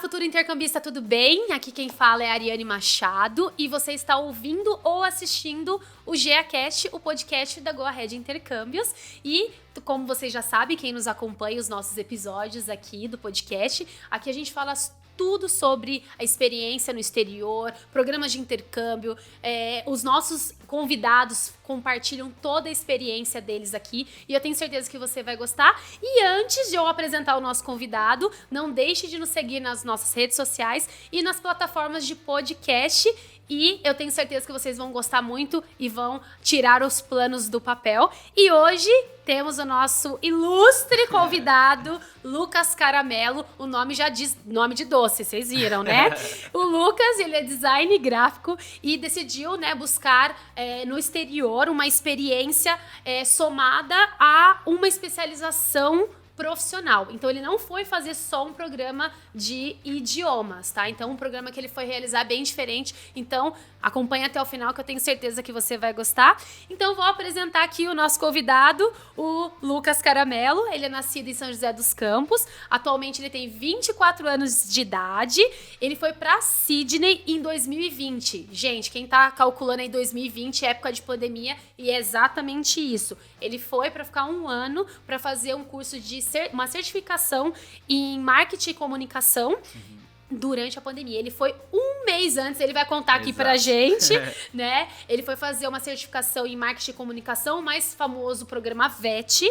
futuro intercambista, tudo bem? Aqui quem fala é a Ariane Machado e você está ouvindo ou assistindo o GeaCast, o podcast da Go Ahead Intercâmbios. E, como vocês já sabem, quem nos acompanha os nossos episódios aqui do podcast, aqui a gente fala tudo sobre a experiência no exterior, programas de intercâmbio, os nossos convidados compartilham toda a experiência deles aqui e eu tenho certeza que você vai gostar. E antes de eu apresentar o nosso convidado, não deixe de nos seguir nas nossas redes sociais e nas plataformas de podcast. E eu tenho certeza que vocês vão gostar muito e vão tirar os planos do papel. E hoje temos o nosso ilustre convidado, Lucas Caramelo. O nome já diz nome de doce, vocês viram, né? O Lucas, ele é design gráfico e decidiu, né, buscar no exterior uma experiência somada a uma especialização profissional. Então, ele não foi fazer só um programa de idiomas, tá? Então, um programa que ele foi realizar bem diferente. Então, acompanha até o final que eu tenho certeza que você vai gostar. Então, vou apresentar aqui o nosso convidado, o Lucas Caramelo. Ele é nascido em São José dos Campos. Atualmente, ele tem 24 anos de idade. Ele foi para Sydney em 2020. Gente, quem tá calculando aí 2020, época de pandemia, e é exatamente isso. Ele foi para ficar um ano para fazer um curso de uma certificação em marketing e comunicação durante a pandemia. Ele foi um mês antes, ele vai contar aqui pra gente, né? Ele foi fazer uma certificação em marketing e comunicação, o mais famoso programa VET.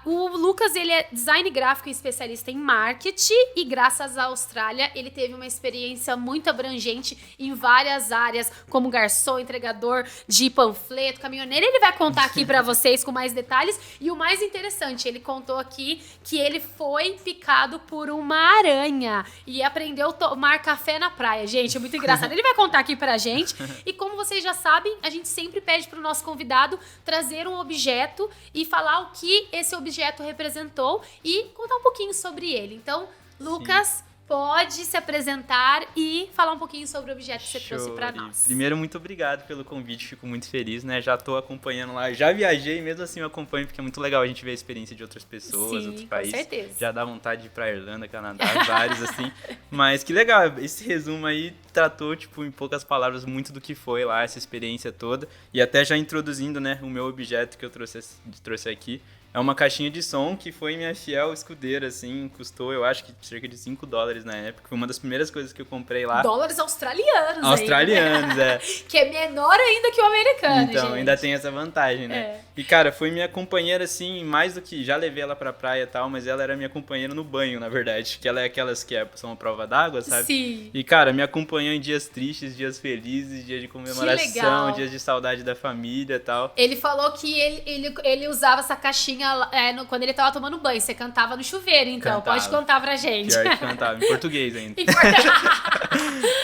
O Lucas, ele é design gráfico e especialista em marketing e graças à Austrália, ele teve uma experiência muito abrangente em várias áreas, como garçom, entregador de panfleto, caminhoneiro. Ele vai contar aqui pra vocês com mais detalhes. E o mais interessante, ele contou aqui que ele foi picado por uma aranha e aprendeu a tomar café na praia. Gente, é muito engraçado. Ele vai contar aqui pra gente. E como vocês já sabem, a gente sempre pede pro nosso convidado trazer um objeto e falar o que esse objeto representou e contar um pouquinho sobre ele. Então, Lucas, pode se apresentar e falar um pouquinho sobre o objeto que você trouxe para nós. Primeiro, muito obrigado pelo convite, fico muito feliz, né? Já tô acompanhando lá, já viajei, mesmo assim eu acompanho, porque é muito legal a gente ver a experiência de outras pessoas, outros países. Com certeza. Já dá vontade de ir pra Irlanda, Canadá, vários assim. Mas que legal, esse resumo aí tratou, tipo, em poucas palavras, muito do que foi lá, essa experiência toda. E até já introduzindo, né, o meu objeto que eu trouxe aqui. É uma caixinha de som que foi minha fiel escudeira, assim, custou, eu acho que cerca de $5 na época. Foi uma das primeiras coisas que eu comprei lá. Dólares australianos Australianos, ainda, né? Que é menor ainda que o americano, então, gente. ainda tem essa vantagem, né? E, cara, foi minha companheira, assim, mais do que... Já levei ela pra praia e tal, mas ela era minha companheira no banho, na verdade. Que ela é aquelas que são a prova d'água, sabe? Sim. E, cara, me acompanhou em dias tristes, dias felizes, dias de comemoração, dias de saudade da família e tal. Ele falou que ele usava essa caixinha quando ele tava tomando banho. Você cantava no chuveiro, então. Cantava. Pode contar pra gente. Pior que cantava, em português ainda.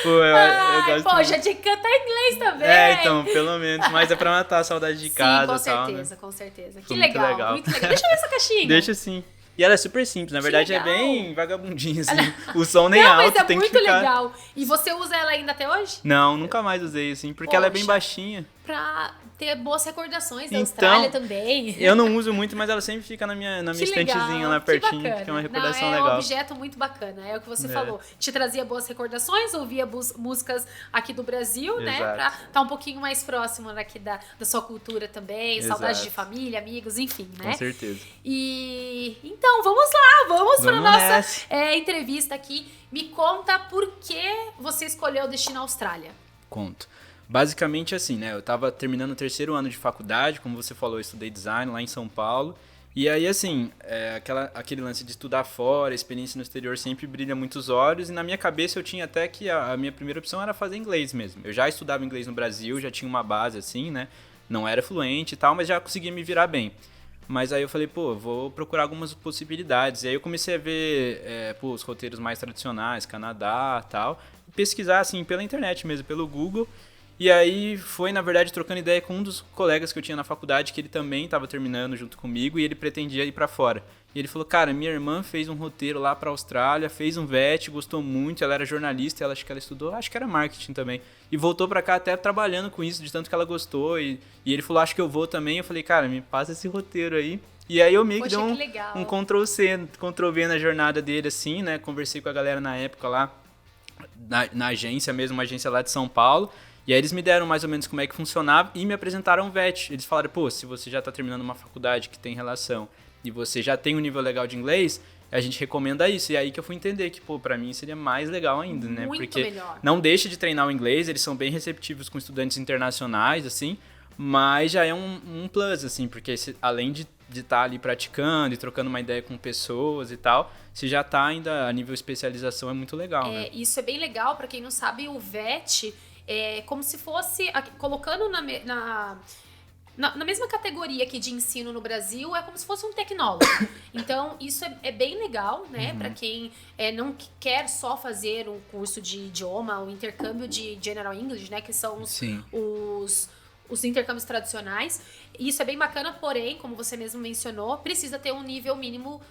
Pô, eu gosto muito. Já tinha que cantar em inglês também. Então, pelo menos. Mas é pra matar a saudade de casa e tal, né? Com certeza. Foi Que legal, muito legal. Deixa eu ver essa caixinha. Deixa sim. E ela é super simples, na verdade é bem vagabundinha, assim. O som nem alto, mas tem que ficar... muito legal. E você usa ela ainda até hoje? Não, nunca mais usei, assim, porque ela é bem baixinha. Pra ter boas recordações da Austrália também. Eu não uso muito, mas ela sempre fica na minha estantezinha lá pertinho, que é uma recordação legal. É um objeto muito bacana, é o que você falou. Te trazia boas recordações, ouvia músicas aqui do Brasil, né? Pra estar um pouquinho mais próximo aqui da sua cultura também, saudade de família, amigos, enfim, né? Com certeza. E então, vamos para nossa entrevista aqui. Me conta por que você escolheu o destino Austrália. Conto. Basicamente assim, né? Eu tava terminando o 3º ano de faculdade, como você falou, eu estudei design lá em São Paulo. E aí, assim, aquele lance de estudar fora, a experiência no exterior sempre brilha muitos olhos. E na minha cabeça eu tinha até que a minha primeira opção era fazer inglês mesmo. Eu já estudava inglês no Brasil, já tinha uma base assim, né? Não era fluente e tal, mas já conseguia me virar bem. Mas aí eu falei, vou procurar algumas possibilidades. E aí eu comecei a ver os roteiros mais tradicionais, Canadá e tal. Pesquisar, assim, pela internet mesmo, pelo Google. E aí foi, na verdade, trocando ideia com um dos colegas que eu tinha na faculdade, que ele também estava terminando junto comigo e ele pretendia ir para fora. E ele falou, cara, minha irmã fez um roteiro lá pra Austrália, fez um VET, gostou muito, ela era jornalista, acho que ela estudou, acho que era marketing também. E voltou pra cá até trabalhando com isso, de tanto que ela gostou. E ele falou, acho que eu vou também. Eu falei, cara, me passa esse roteiro aí. E aí eu meio que dei um Ctrl-C, Ctrl-V na jornada dele, assim, né? Conversei com a galera na época lá, na agência mesmo, uma agência lá de São Paulo. E aí eles me deram mais ou menos como é que funcionava e me apresentaram o VET. Eles falaram, pô, se você já tá terminando uma faculdade que tem relação e você já tem um nível legal de inglês, a gente recomenda isso. E aí que eu fui entender que, pô, pra mim seria mais legal ainda, né? Muito porque melhor. Não deixa de treinar o inglês, eles são bem receptivos com estudantes internacionais, assim, mas já é um plus, assim, porque além de estar ali praticando e trocando uma ideia com pessoas e tal, você já tá ainda a nível especialização, é muito legal, né? Isso é bem legal, pra quem não sabe, o VET é como se fosse, colocando na mesma categoria aqui de ensino no Brasil, é como se fosse um tecnólogo. Então, isso é bem legal, né? Para quem não quer só fazer um curso de idioma, o intercâmbio de General English, né? Que são os intercâmbios tradicionais. Isso é bem bacana, porém, como você mesmo mencionou, precisa ter um nível mínimo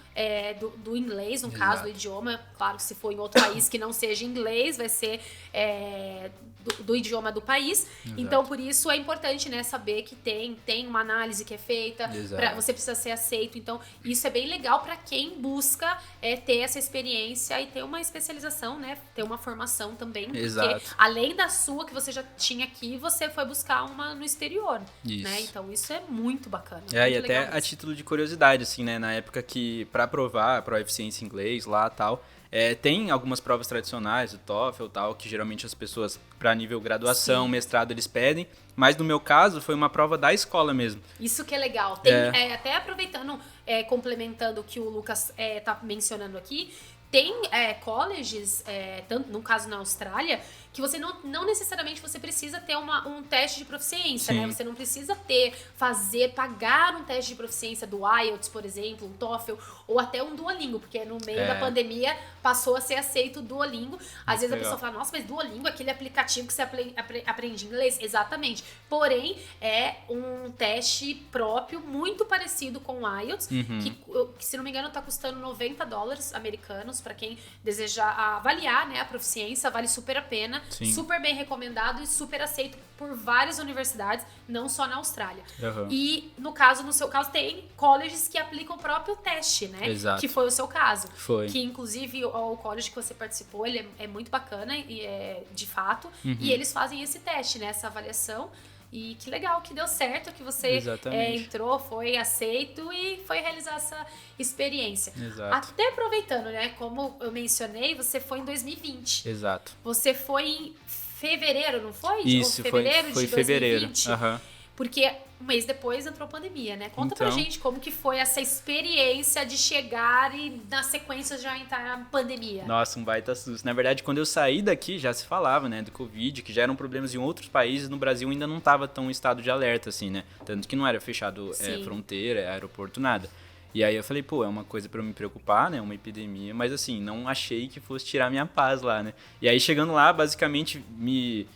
do inglês, no caso do idioma. Claro que se for em outro país que não seja inglês, vai ser do idioma do país. Exato. Então, por isso é importante, né, saber que tem uma análise que é feita, você precisa ser aceito. Então, isso é bem legal para quem busca ter essa experiência e ter uma especialização, né, ter uma formação também. Exato. Porque além da sua, que você já tinha aqui, você foi buscar uma no exterior. Isso. Né? Então, isso é muito bacana. E até a título de curiosidade, assim, né, na época que, para aprovar a proficiência em inglês lá e tal, tem algumas provas tradicionais, o TOEFL e tal, que geralmente as pessoas, para nível graduação, mestrado, eles pedem. Mas no meu caso, foi uma prova da escola mesmo. Isso que é legal. Até aproveitando, complementando o que o Lucas tá mencionando aqui, tem colleges, tanto no caso na Austrália, que você não necessariamente você precisa ter um teste de proficiência, né? Você não precisa pagar um teste de proficiência do IELTS, por exemplo, um TOEFL, ou até um Duolingo, porque no meio da pandemia passou a ser aceito o Duolingo. Às vezes a pessoa fala, nossa, mas Duolingo é aquele aplicativo que você aprende inglês? Exatamente. Porém, é um teste próprio, muito parecido com o IELTS, que se não me engano tá custando $90 americanos, para quem desejar avaliar, né, a proficiência, vale super a pena. Sim. Super bem recomendado e super aceito por várias universidades, não só na Austrália. E no seu caso, tem colleges que aplicam o próprio teste, né? Exato. Que foi o seu caso. Foi. Que inclusive o college que você participou, ele é muito bacana, de fato. E eles fazem esse teste, né? Essa avaliação. E que legal que deu certo, que você entrou, foi aceito e foi realizar essa experiência. Exato. Até aproveitando, né? Como eu mencionei, você foi em 2020. Exato. Você foi em fevereiro, não foi? Isso, foi em fevereiro. Porque um mês depois entrou a pandemia, né? Conta pra gente como que foi essa experiência de chegar e na sequência já entrar a pandemia. Nossa, um baita susto. Na verdade, quando eu saí daqui, já se falava, né, do Covid, que já eram problemas em outros países. No Brasil ainda não estava tão em estado de alerta, assim, né? Tanto que não era fechado fronteira, aeroporto, nada. E aí eu falei, pô, é uma coisa pra eu me preocupar, né, uma epidemia. Mas assim, não achei que fosse tirar minha paz lá, né? E aí chegando lá, basicamente, me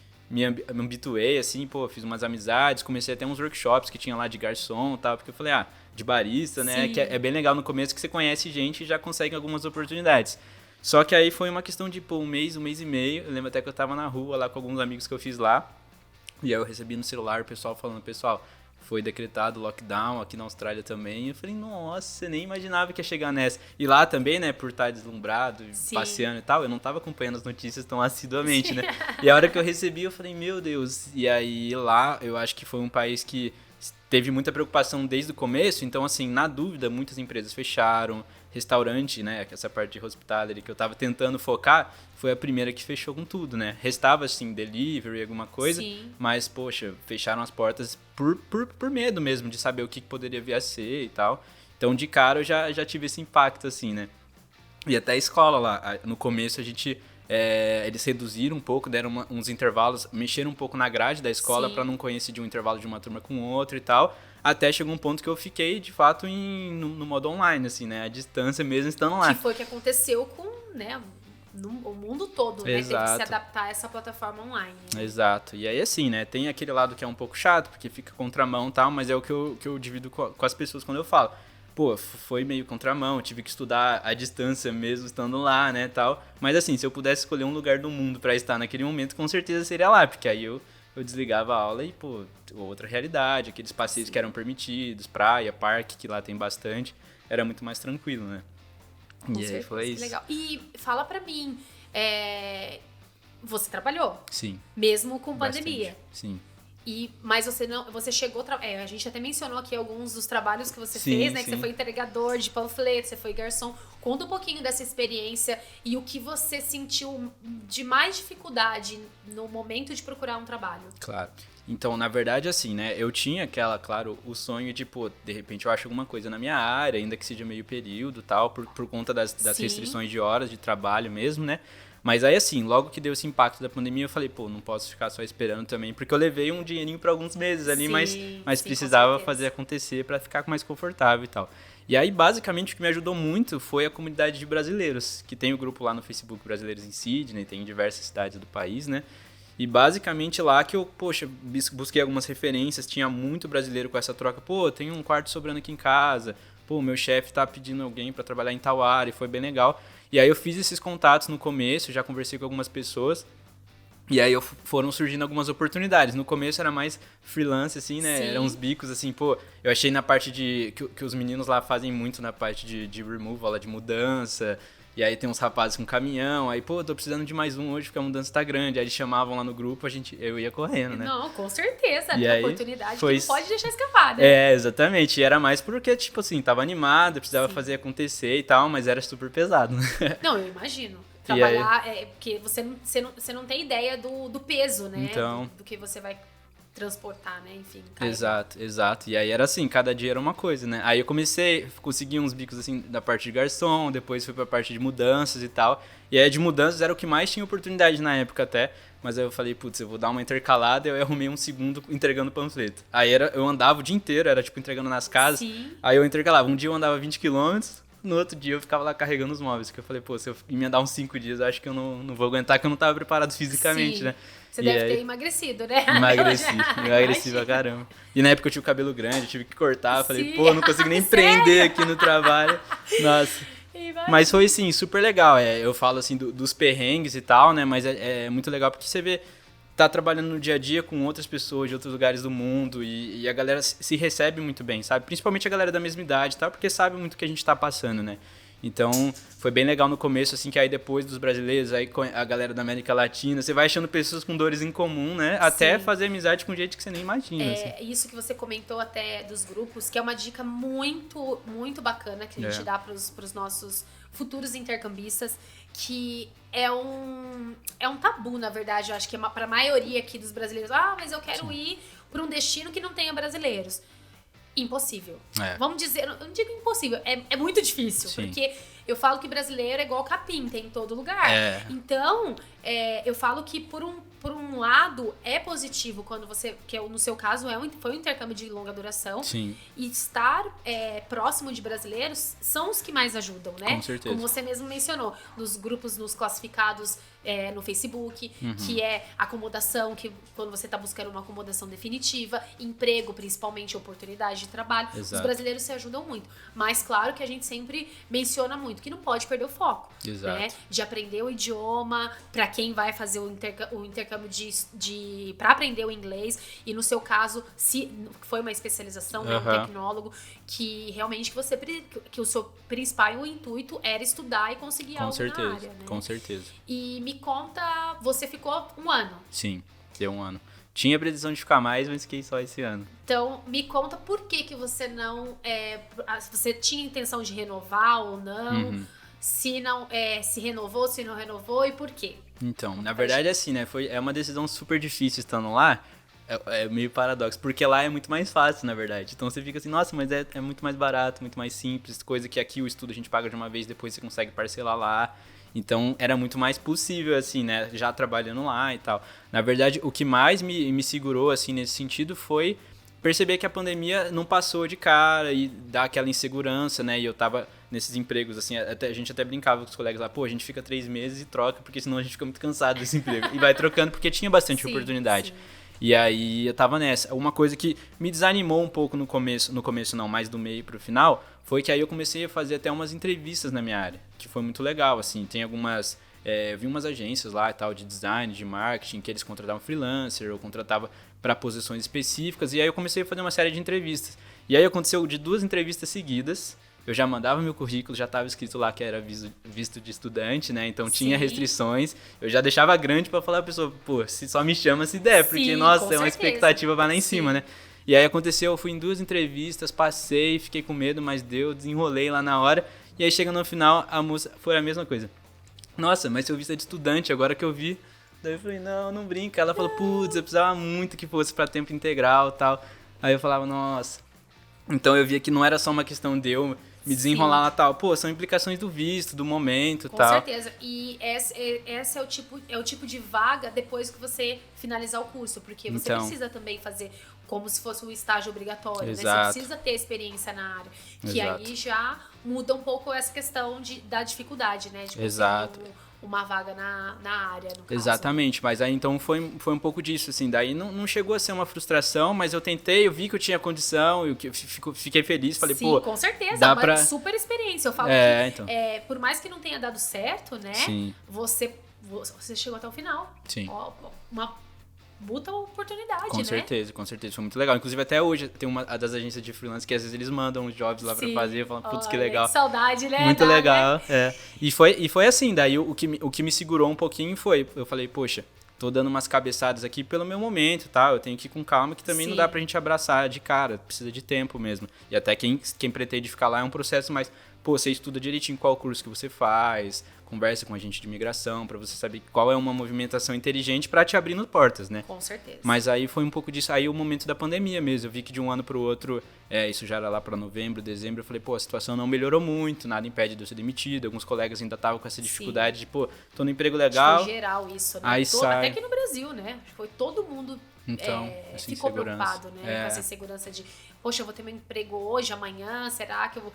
habituei, assim, pô, fiz umas amizades, comecei a ter uns workshops que tinha lá de garçom e tal, porque eu falei, de barista, né, que é bem legal no começo que você conhece gente e já consegue algumas oportunidades. Só que aí foi uma questão de, pô, um mês e meio, eu lembro até que eu tava na rua lá com alguns amigos que eu fiz lá, e aí eu recebi no celular o pessoal falando, foi decretado lockdown aqui na Austrália também. Eu falei, nossa, você nem imaginava que ia chegar nessa. E lá também, né, por estar deslumbrado, passeando e tal, eu não tava acompanhando as notícias tão assiduamente, né? E a hora que eu recebi, eu falei, meu Deus. E aí lá, eu acho que foi um país que teve muita preocupação desde o começo. Então, assim, na dúvida, muitas empresas fecharam. Restaurante, né, essa parte de hospitality que eu tava tentando focar, foi a primeira que fechou com tudo, né? Restava, assim, delivery, alguma coisa, mas, poxa, fecharam as portas por medo mesmo de saber o que poderia vir a ser e tal. Então, de cara, eu já tive esse impacto, assim, né? E até a escola lá, no começo a gente... eles reduziram um pouco, deram uns intervalos, mexeram um pouco na grade da escola para não coincidir um intervalo de uma turma com outra e tal. Até chegou um ponto que eu fiquei, de fato, no modo online, assim, né? A distância mesmo estando lá. Que foi o que aconteceu com, né, o mundo todo, né, teve que se adaptar a essa plataforma online. Né? Exato. E aí, assim, né, tem aquele lado que é um pouco chato, porque fica contramão e tal, mas é o que eu divido com as pessoas quando eu falo. Pô, foi meio contramão, tive que estudar à distância mesmo estando lá, né, tal. Mas assim, se eu pudesse escolher um lugar do mundo pra estar naquele momento, com certeza seria lá, porque aí eu desligava a aula e, pô, outra realidade, aqueles passeios que eram permitidos, praia, parque, que lá tem bastante, era muito mais tranquilo, né? Com certeza, foi isso. Legal. E fala pra mim, você trabalhou? Sim. Mesmo com pandemia? Bastante. Sim. Mas você chegou... a gente até mencionou aqui alguns dos trabalhos que você fez, né? Sim. Que você foi entregador de panfletos, você foi garçom. Conta um pouquinho dessa experiência e o que você sentiu de mais dificuldade no momento de procurar um trabalho. Claro. Então, na verdade, assim, né? Eu tinha claro, o sonho de, pô, de repente eu acho alguma coisa na minha área, ainda que seja meio período e tal, por conta das restrições de horas de trabalho mesmo, né? Mas aí, assim, logo que deu esse impacto da pandemia, eu falei, pô, não posso ficar só esperando também, porque eu levei um dinheirinho para alguns meses ali, mas precisava fazer acontecer para ficar mais confortável e tal. E aí, basicamente, o que me ajudou muito foi a comunidade de brasileiros, que tem o grupo lá no Facebook Brasileiros em Sydney, tem em diversas cidades do país, né? E basicamente lá que eu, poxa, busquei algumas referências, tinha muito brasileiro com essa troca, pô, tem um quarto sobrando aqui em casa, pô, meu chefe tá pedindo alguém para trabalhar em tal área, e foi bem legal. E aí eu fiz esses contatos no começo, já conversei com algumas pessoas, e aí foram surgindo algumas oportunidades. No começo era mais freelance, assim, né? Sim. Eram uns bicos, assim, pô, eu achei na parte de... que os meninos lá fazem muito na parte de removal, lá de mudança. E aí tem uns rapazes com caminhão, aí, pô, tô precisando de mais um hoje porque a mudança tá grande. Aí eles chamavam lá no grupo, eu ia correndo, né? Não, com certeza, é uma oportunidade que não pode deixar escapar, né? É, exatamente. E era mais porque, tipo assim, tava animado, precisava fazer acontecer e tal, mas era super pesado, né? Não, eu imagino. Trabalhar, porque você não tem ideia do peso, né? Então... Do que você vai transportar, né? Enfim. Exato. E aí era assim, cada dia era uma coisa, né? Aí eu consegui uns bicos assim da parte de garçom, depois fui pra parte de mudanças e tal. E aí de mudanças era o que mais tinha oportunidade na época até. Mas aí eu falei, putz, eu vou dar uma intercalada, e eu arrumei um segundo entregando panfleto. Aí eu andava o dia inteiro, era tipo entregando nas casas. Sim. Aí eu intercalava, um dia eu andava 20 quilômetros, no outro dia eu ficava lá carregando os móveis. Que eu falei, pô, se eu emendar uns 5 dias, eu acho que eu não vou aguentar, que eu não tava preparado fisicamente, Sim. né? Você deve ter emagrecido, né? Emagreci pra caramba. E na época eu tinha o cabelo grande, eu tive que cortar. Eu falei, pô, não consigo nem prender aqui no trabalho. Nossa. Mas foi, assim, super legal. Eu falo, assim, dos perrengues e tal, né? Mas é muito legal porque você vê, tá trabalhando no dia a dia com outras pessoas de outros lugares do mundo e a galera se recebe muito bem, sabe? Principalmente a galera da mesma idade e tal, porque sabe muito o que a gente tá passando, né? Então, foi bem legal no começo, assim, que aí depois dos brasileiros, aí com a galera da América Latina, você vai achando pessoas com dores em comum, né? Até fazer amizade com gente que você nem imagina. Assim. Isso que você comentou até dos grupos, que é uma dica muito, muito bacana que a gente dá pros nossos futuros intercambistas, que é um tabu, na verdade, eu acho que pra maioria aqui dos brasileiros. Ah, mas eu quero ir pra um destino que não tenha brasileiros. Impossível. Vamos dizer, eu não digo impossível, é muito difícil. Sim. Porque eu falo que brasileiro é igual capim, tem em todo lugar. Então, eu falo que por um lado é positivo quando você, que no seu caso foi um intercâmbio de longa duração. Sim. E estar próximo de brasileiros são os que mais ajudam, né? Com certeza. Como você mesmo mencionou, nos grupos, nos classificados no Facebook, que é acomodação, que quando você está buscando uma acomodação definitiva, emprego, principalmente oportunidade de trabalho. Exato. Os brasileiros se ajudam muito. Mas claro que a gente sempre menciona muito que não pode perder o foco. Exato. Né? De aprender o idioma, para quem vai fazer o intercâmbio para aprender o inglês. E no seu caso, se foi uma especialização, né, um tecnólogo, que realmente que o seu principal intuito era estudar e conseguir algo na área. Né? Com certeza. E me conta, você ficou 1 ano. Sim, deu 1 ano. Tinha previsão de ficar mais, mas fiquei só esse ano. Então, me conta por que você não... você tinha intenção de renovar ou não? Se não se renovou, se não renovou e por quê? Então, na verdade é assim, né? É uma decisão super difícil estando lá. É meio paradoxo, porque lá é muito mais fácil, na verdade. Então você fica assim, nossa, mas é muito mais barato, muito mais simples. Coisa que aqui o estudo a gente paga de uma vez, depois você consegue parcelar lá. Então, era muito mais possível, assim, né? Já trabalhando lá e tal. Na verdade, o que mais me segurou, assim, nesse sentido foi perceber que a pandemia não passou de cara e dar aquela insegurança, né? E eu tava nesses empregos, assim, a gente até brincava com os colegas lá, pô, a gente fica 3 meses e troca, porque senão a gente fica muito cansado desse emprego. E vai trocando, porque tinha bastante oportunidade. Sim. E aí eu tava nessa. Uma coisa que me desanimou um pouco no começo não, mais do meio pro final, foi que aí eu comecei a fazer até umas entrevistas na minha área, que foi muito legal, assim, tem algumas... vi umas agências lá e tal, de design, de marketing, que eles contratavam freelancer ou contratavam para posições específicas, e aí eu comecei a fazer uma série de entrevistas. E aí aconteceu de 2 entrevistas seguidas, eu já mandava meu currículo, já estava escrito lá que era visto de estudante, né? Então tinha restrições. Eu já deixava grande para falar a pessoa, pô, se só me chama se der, porque, nossa, é uma expectativa vai lá em cima, né? E aí aconteceu, eu fui em 2 entrevistas, passei, fiquei com medo, mas desenrolei lá na hora. E aí chega no final, a moça foi a mesma coisa. Nossa, mas seu visto é de estudante, agora que eu vi. Daí eu falei, não brinca. Ela falou, putz, eu precisava muito que fosse para tempo integral e tal. Aí eu falava, nossa. Então eu via que não era só uma questão de eu me desenrolar lá e tal. Pô, são implicações do visto, do momento e tal. Com certeza. E esse é o tipo de vaga depois que você finalizar o curso. Porque você precisa também fazer como se fosse um estágio obrigatório, né? Você precisa ter experiência na área. Que aí já muda um pouco essa questão da dificuldade, né? De conseguir uma vaga na área, no caso. Exatamente, mas aí então foi um pouco disso, assim, daí não chegou a ser uma frustração, mas eu tentei, eu vi que eu tinha condição, eu fiquei feliz, falei, sim, pô... com certeza, dá uma super experiência, eu falo que, então. Por mais que não tenha dado certo, né, você chegou até o final. Sim. Uma puta oportunidade, com certeza, foi muito legal. Inclusive até hoje tem uma das agências de freelance que às vezes eles mandam os jobs lá pra fazer, falam, putz, que legal. Que saudade, né? Muito legal, né? E foi assim, daí o que me segurou um pouquinho foi, eu falei, poxa, tô dando umas cabeçadas aqui pelo meu momento, tá? Eu tenho que ir com calma, que também não dá pra gente abraçar de cara, precisa de tempo mesmo. E até quem pretende ficar lá é um processo mais, pô, você estuda direitinho qual curso que você faz, conversa com a gente de imigração pra você saber qual é uma movimentação inteligente pra te abrindo portas, né? Com certeza. Mas aí foi um pouco disso, aí o momento da pandemia mesmo, eu vi que de um ano pro outro, isso já era lá pra novembro, dezembro, eu falei, pô, a situação não melhorou muito, nada impede de eu ser demitido, alguns colegas ainda estavam com essa dificuldade de, pô, tô no emprego legal. Acho que foi geral isso, né? Aí até aqui no Brasil, né? Acho que foi todo mundo ficou preocupado, né? Com essa insegurança de, poxa, eu vou ter meu emprego hoje, amanhã, será que eu vou...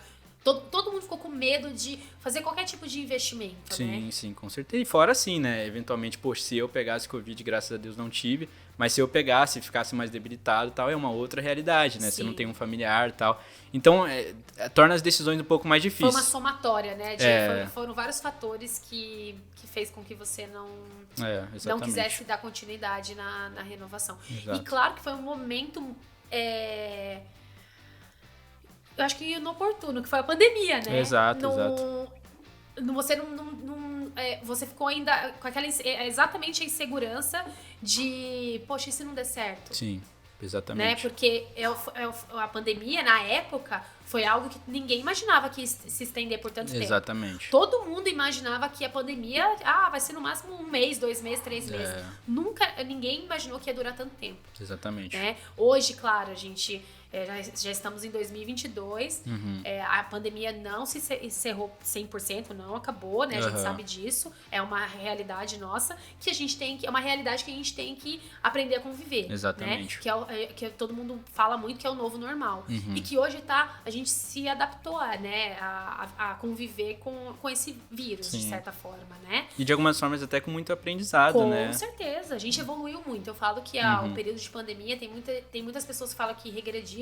Todo mundo ficou com medo de fazer qualquer tipo de investimento, né? Sim, com certeza. E fora assim, né? Eventualmente, poxa, se eu pegasse Covid, graças a Deus não tive, mas se eu pegasse e ficasse mais debilitado e tal, é uma outra realidade, né? Você não tem um familiar e tal. Então, torna as decisões um pouco mais difíceis. Foi uma somatória, né? Foram vários fatores que fez com que você não quisesse dar continuidade na renovação. Exato. E claro que foi um momento... eu acho que inoportuno, que foi a pandemia, né? Exato. Você ficou ainda com aquela exatamente a insegurança de, poxa, e se não der certo? Sim, exatamente. Né? Porque a pandemia, na época, foi algo que ninguém imaginava que ia se estender por tanto tempo. Exatamente. Todo mundo imaginava que a pandemia, vai ser no máximo 1 mês, 2 meses, 3 meses. Ninguém imaginou que ia durar tanto tempo. Exatamente. Né? Hoje, claro, a gente... já estamos em 2022, a pandemia não se encerrou 100%, não acabou, né? A gente sabe disso, é uma realidade nossa, que a gente tem que, é uma realidade que a gente tem que aprender a conviver. Exatamente. Né? Que todo mundo fala muito que é o novo normal. E que hoje a gente se adaptou, né? A conviver com esse vírus, de certa forma, né? E de algumas formas até com muito aprendizado, né? Com certeza, a gente evoluiu muito. Eu falo que o período de pandemia, tem muitas pessoas que falam que regrediram.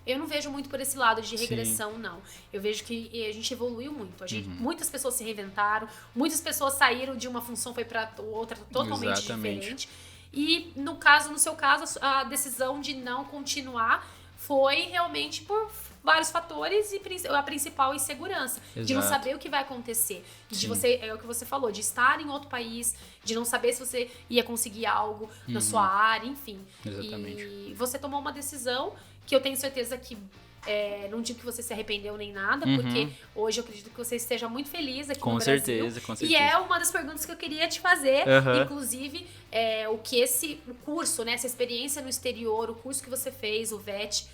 Eu não vejo muito por esse lado de regressão, não. Eu vejo que a gente evoluiu muito. Muitas pessoas se reinventaram, muitas pessoas saíram de uma função, foi para outra totalmente diferente. E no seu caso, a decisão de não continuar foi realmente por vários fatores e a principal insegurança. Exato. De não saber o que vai acontecer. De você, é o que você falou, de estar em outro país, de não saber se você ia conseguir algo na sua área, enfim. Exatamente. E você tomou uma decisão que eu tenho certeza que não digo que você se arrependeu nem nada, porque hoje eu acredito que você esteja muito feliz aqui no Brasil. Com certeza. E é uma das perguntas que eu queria te fazer, inclusive, o que o curso, né, essa experiência no exterior, o curso que você fez, o VET,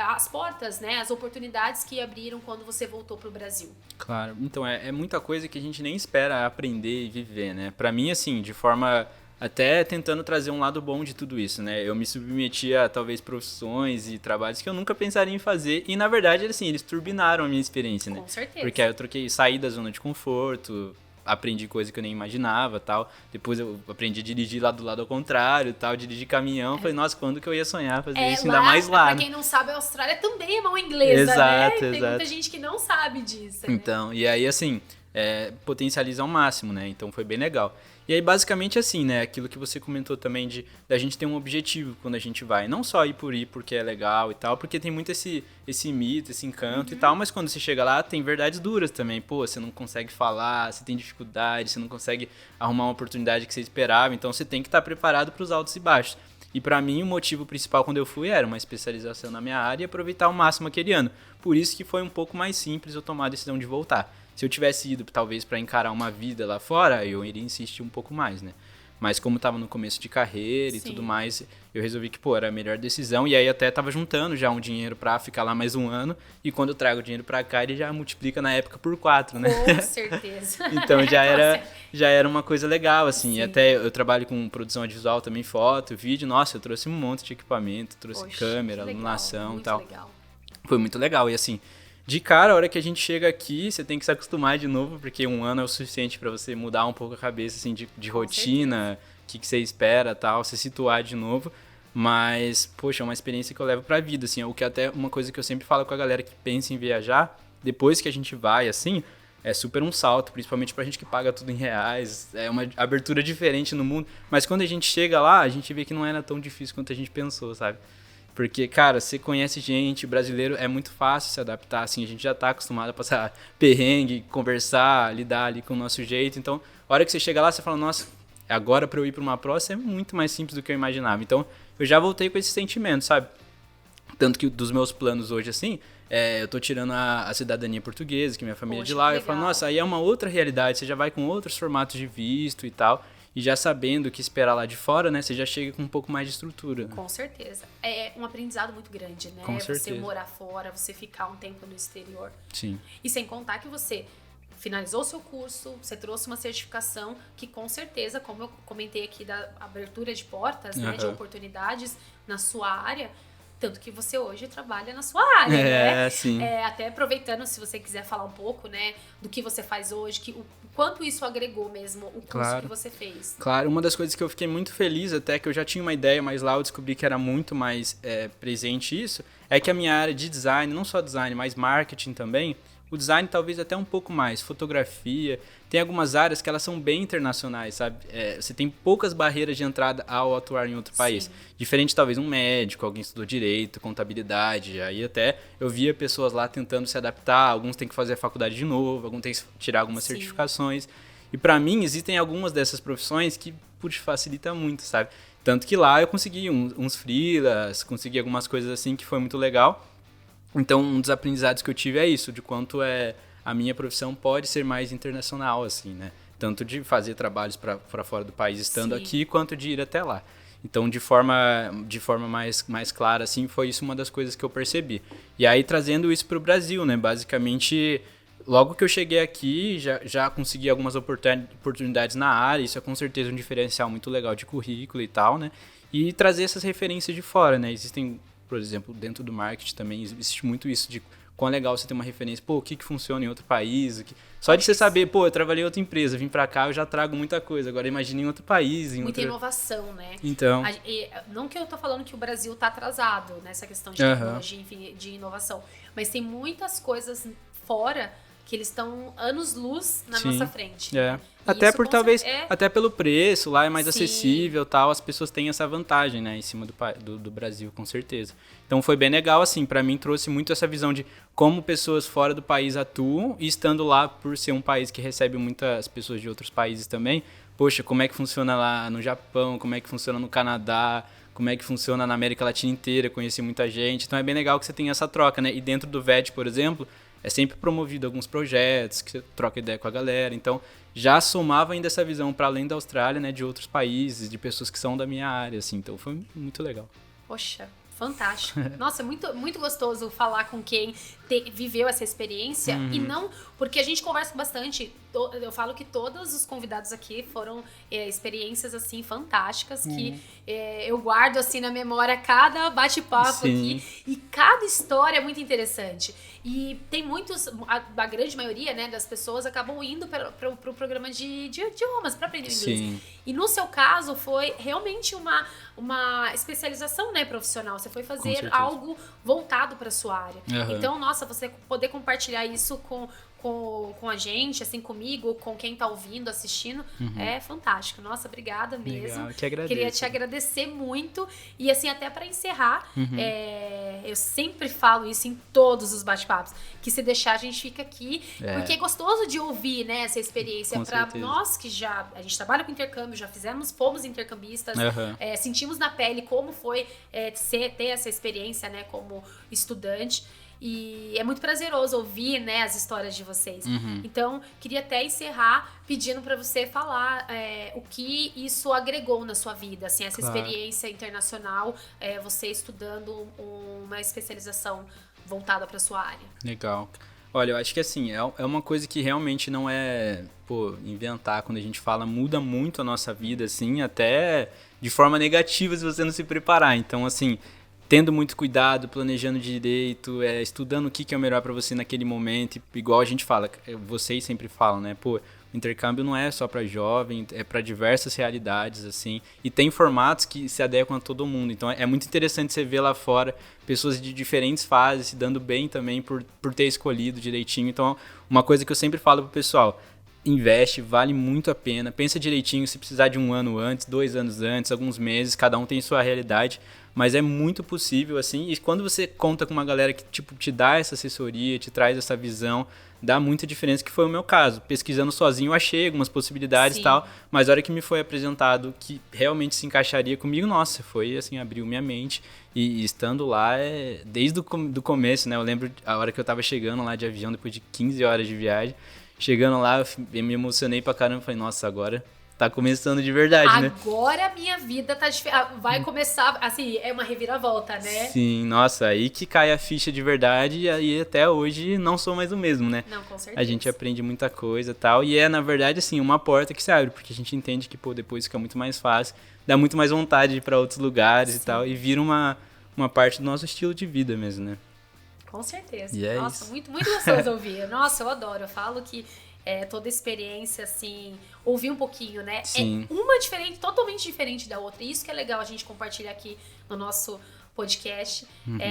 as portas, né, as oportunidades que abriram quando você voltou pro Brasil. Claro, então é muita coisa que a gente nem espera aprender e viver, né? Pra mim, assim, de forma até tentando trazer um lado bom de tudo isso, né? Eu me submeti a talvez profissões e trabalhos que eu nunca pensaria em fazer e na verdade, assim, eles turbinaram a minha experiência, né? Com certeza. Porque aí eu saí da zona de conforto, aprendi coisa que eu nem imaginava, tal. Depois eu aprendi a dirigir lá do lado ao contrário, tal, dirigir caminhão. Falei, nossa, quando que eu ia sonhar fazer isso? Ainda mais lá. Pra quem não sabe, a Austrália também é mão inglesa, exato, né? Exato. Tem muita gente que não sabe disso, né? Então, e aí assim, potencializa ao máximo, né? Então foi bem legal. E aí, basicamente assim, né? Aquilo que você comentou também da gente ter um objetivo quando a gente vai. Não só ir porque é legal e tal, porque tem muito esse mito, esse encanto e tal, mas quando você chega lá, tem verdades duras também. Pô, você não consegue falar, você tem dificuldade, você não consegue arrumar uma oportunidade que você esperava, então você tem que estar preparado para os altos e baixos. E para mim, o motivo principal quando eu fui era uma especialização na minha área e aproveitar ao máximo aquele ano. Por isso que foi um pouco mais simples eu tomar a decisão de voltar. Se eu tivesse ido, talvez, para encarar uma vida lá fora, eu iria insistir um pouco mais, né? Mas como estava no começo de carreira e tudo mais, eu resolvi que, era a melhor decisão. E aí até estava juntando já um dinheiro para ficar lá mais um ano. E quando eu trago o dinheiro para cá, ele já multiplica na época por 4, né? Com certeza. Então já era uma coisa legal, assim. E até eu trabalho com produção audiovisual também, foto, vídeo. Nossa, eu trouxe um monte de equipamento, trouxe câmera, iluminação e tal. Legal. Foi muito legal. E assim, de cara, a hora que a gente chega aqui, você tem que se acostumar de novo, porque um ano é o suficiente para você mudar um pouco a cabeça, assim, de rotina, o que você espera, tal, se situar de novo. Mas, poxa, é uma experiência que eu levo pra vida, assim, o que até uma coisa que eu sempre falo com a galera que pensa em viajar, depois que a gente vai, assim, é super um salto, principalmente pra gente que paga tudo em reais, é uma abertura diferente no mundo, mas quando a gente chega lá, a gente vê que não era tão difícil quanto a gente pensou, sabe? Porque, cara, você conhece gente, brasileiro é muito fácil se adaptar, assim, a gente já tá acostumado a passar perrengue, conversar, lidar ali com o nosso jeito. Então, a hora que você chega lá, você fala, nossa, agora pra eu ir pra uma próxima é muito mais simples do que eu imaginava. Então, eu já voltei com esse sentimento, sabe? Tanto que dos meus planos hoje, assim, eu tô tirando a cidadania portuguesa, que minha família é de lá. Eu falo, nossa, aí é uma outra realidade, você já vai com outros formatos de visto e tal. E já sabendo o que esperar lá de fora, né? Você já chega com um pouco mais de estrutura. Com certeza. É um aprendizado muito grande, né? Com certeza. Você morar fora, você ficar um tempo no exterior. Sim. E sem contar que você finalizou o seu curso, você trouxe uma certificação que com certeza, como eu comentei aqui da abertura de portas, né? De oportunidades na sua área, tanto que você hoje trabalha na sua área, né? Sim. Até aproveitando, se você quiser falar um pouco, né, do que você faz hoje, o quanto isso agregou mesmo o curso que você fez. Claro, uma das coisas que eu fiquei muito feliz, até que eu já tinha uma ideia, mas lá eu descobri que era muito mais presente isso, é que a minha área de design, não só design, mas marketing também, o design talvez até um pouco mais, fotografia, tem algumas áreas que elas são bem internacionais, sabe? Você tem poucas barreiras de entrada ao atuar em outro país. Diferente talvez um médico, alguém estudou direito, contabilidade, aí até eu via pessoas lá tentando se adaptar, alguns têm que fazer a faculdade de novo, alguns têm que tirar algumas certificações. E pra mim existem algumas dessas profissões que facilita muito, sabe? Tanto que lá eu consegui uns freelas, consegui algumas coisas assim que foi muito legal. Então, um dos aprendizados que eu tive é isso, de quanto a minha profissão pode ser mais internacional, assim, né? Tanto de fazer trabalhos para fora do país estando aqui, quanto de ir até lá. Então, de forma mais clara, assim, foi isso uma das coisas que eu percebi. E aí, trazendo isso para o Brasil, né? Basicamente, logo que eu cheguei aqui, já consegui algumas oportunidades na área, isso é com certeza um diferencial muito legal de currículo e tal, né? E trazer essas referências de fora, né? Existem, por exemplo, dentro do marketing também existe muito isso de quão legal você ter uma referência, o que funciona em outro país, só de você saber, eu trabalhei em outra empresa, vim pra cá, eu já trago muita coisa, agora imagina em outro país. Muita inovação, né? Então. Não que eu tô falando que o Brasil tá atrasado nessa questão de tecnologia, enfim, de inovação, mas tem muitas coisas fora que eles estão anos-luz na nossa frente. Até por até pelo preço, lá é mais acessível, tal, as pessoas têm essa vantagem, né, em cima do Brasil, com certeza. Então foi bem legal, assim, pra mim trouxe muito essa visão de como pessoas fora do país atuam, e estando lá por ser um país que recebe muitas pessoas de outros países também, poxa, como é que funciona lá no Japão, como é que funciona no Canadá, como é que funciona na América Latina inteira, conheci muita gente, então é bem legal que você tenha essa troca, né, e dentro do VET, por exemplo, é sempre promovido alguns projetos, que você troca ideia com a galera. Então, já somava ainda essa visão para além da Austrália, né, de outros países, de pessoas que são da minha área, assim. Então, foi muito legal. Poxa, fantástico. Nossa, muito, muito gostoso falar com quem viveu essa experiência. E não... Porque a gente conversa bastante eu falo que todos os convidados aqui foram experiências, assim, fantásticas, que eu guardo, assim, na memória cada bate-papo aqui. E cada história é muito interessante. E tem muitos, a grande maioria, né, das pessoas acabam indo pro programa de idiomas, para aprender inglês. Sim. E no seu caso, foi realmente uma especialização, né, profissional. Você foi fazer algo voltado para sua área. Então, nossa, você poder compartilhar isso com a gente, assim, comigo, com quem tá ouvindo, assistindo, é fantástico. Nossa, obrigada mesmo. Legal, que agradeço. Queria te agradecer muito. E, assim, até para encerrar, eu sempre falo isso em todos os bate-papos, que se deixar a gente fica aqui, porque é gostoso de ouvir, né, essa experiência. Para nós que a gente trabalha com intercâmbio, já fomos intercambistas, sentimos na pele como foi ter essa experiência, né, como estudante. E é muito prazeroso ouvir, né, as histórias de vocês. Então, queria até encerrar pedindo para você falar o que isso agregou na sua vida, assim, essa experiência internacional, você estudando uma especialização voltada para sua área. Legal. Olha, eu acho que assim, é uma coisa que realmente não é, inventar quando a gente fala, muda muito a nossa vida, assim, até de forma negativa se você não se preparar. Então, assim, tendo muito cuidado, planejando direito, estudando o que é o melhor para você naquele momento, igual a gente fala, vocês sempre falam, né, o intercâmbio não é só para jovem, é para diversas realidades, assim, e tem formatos que se adequam a todo mundo. Então é muito interessante você ver lá fora pessoas de diferentes fases se dando bem também por ter escolhido direitinho. Então, uma coisa que eu sempre falo pro pessoal: investe, vale muito a pena, pensa direitinho, se precisar de 1 ano antes, 2 anos antes, alguns meses, cada um tem sua realidade, mas é muito possível, assim, e quando você conta com uma galera que, te dá essa assessoria, te traz essa visão, dá muita diferença, que foi o meu caso. Pesquisando sozinho, eu achei algumas possibilidades e tal, mas a hora que me foi apresentado que realmente se encaixaria comigo, nossa, foi, assim, abriu minha mente, e estando lá, desde do começo, né, eu lembro a hora que eu tava chegando lá de avião, depois de 15 horas de viagem, chegando lá, eu me emocionei pra caramba, falei, nossa, agora tá começando de verdade, né? Agora a minha vida tá vai começar, assim, é uma reviravolta, né? Sim, nossa, aí que cai a ficha de verdade, e aí até hoje não sou mais o mesmo, né? Não, com certeza. A gente aprende muita coisa e tal, e na verdade, assim, uma porta que se abre, porque a gente entende que, depois fica muito mais fácil, dá muito mais vontade de ir pra outros lugares e tal, e vira uma parte do nosso estilo de vida mesmo, né? Com certeza. E nossa, muito, muito gostoso ouvir. Nossa, eu adoro. Eu falo que toda experiência, assim, ouvir um pouquinho, né? Sim. É uma totalmente diferente da outra. E isso que é legal a gente compartilhar aqui no nosso podcast,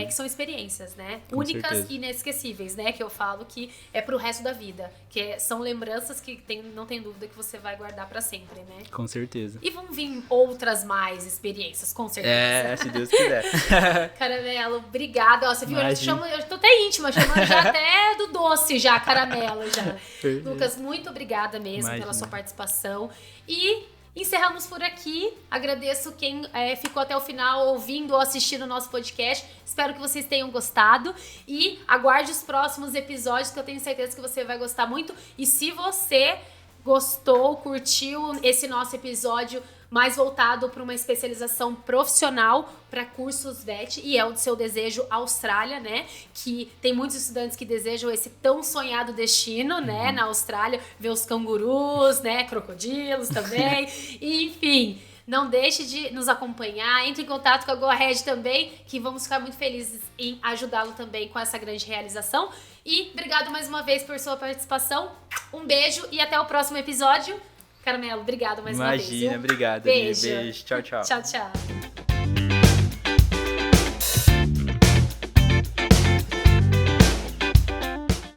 que são experiências, né? Com únicas certeza. e inesquecíveis, né? Que eu falo que é pro resto da vida. Que são lembranças que não tem dúvida que você vai guardar pra sempre, né? Com certeza. E vão vir outras mais experiências, com certeza. Se Deus quiser. Caramelo, obrigada. Ó, você viu, eu tô até íntima, chamando já até do doce já, caramelo já. Lucas, muito obrigada mesmo pela sua participação. E encerramos por aqui. Agradeço quem ficou até o final ouvindo ou assistindo o nosso podcast. Espero que vocês tenham gostado. E aguarde os próximos episódios, que eu tenho certeza que você vai gostar muito. E se você gostou, curtiu esse nosso episódio mais voltado para uma especialização profissional para cursos VET, e é o seu desejo Austrália, né? Que tem muitos estudantes que desejam esse tão sonhado destino, né? Na Austrália, ver os cangurus, né? Crocodilos também, enfim. Não deixe de nos acompanhar, entre em contato com a Go Ahead também, que vamos ficar muito felizes em ajudá-lo também com essa grande realização. E obrigado mais uma vez por sua participação. Um beijo e até o próximo episódio. Caramelo, obrigado mais uma vez. Imagina, obrigado. Beijo. Beijo. Tchau, tchau. Tchau, tchau.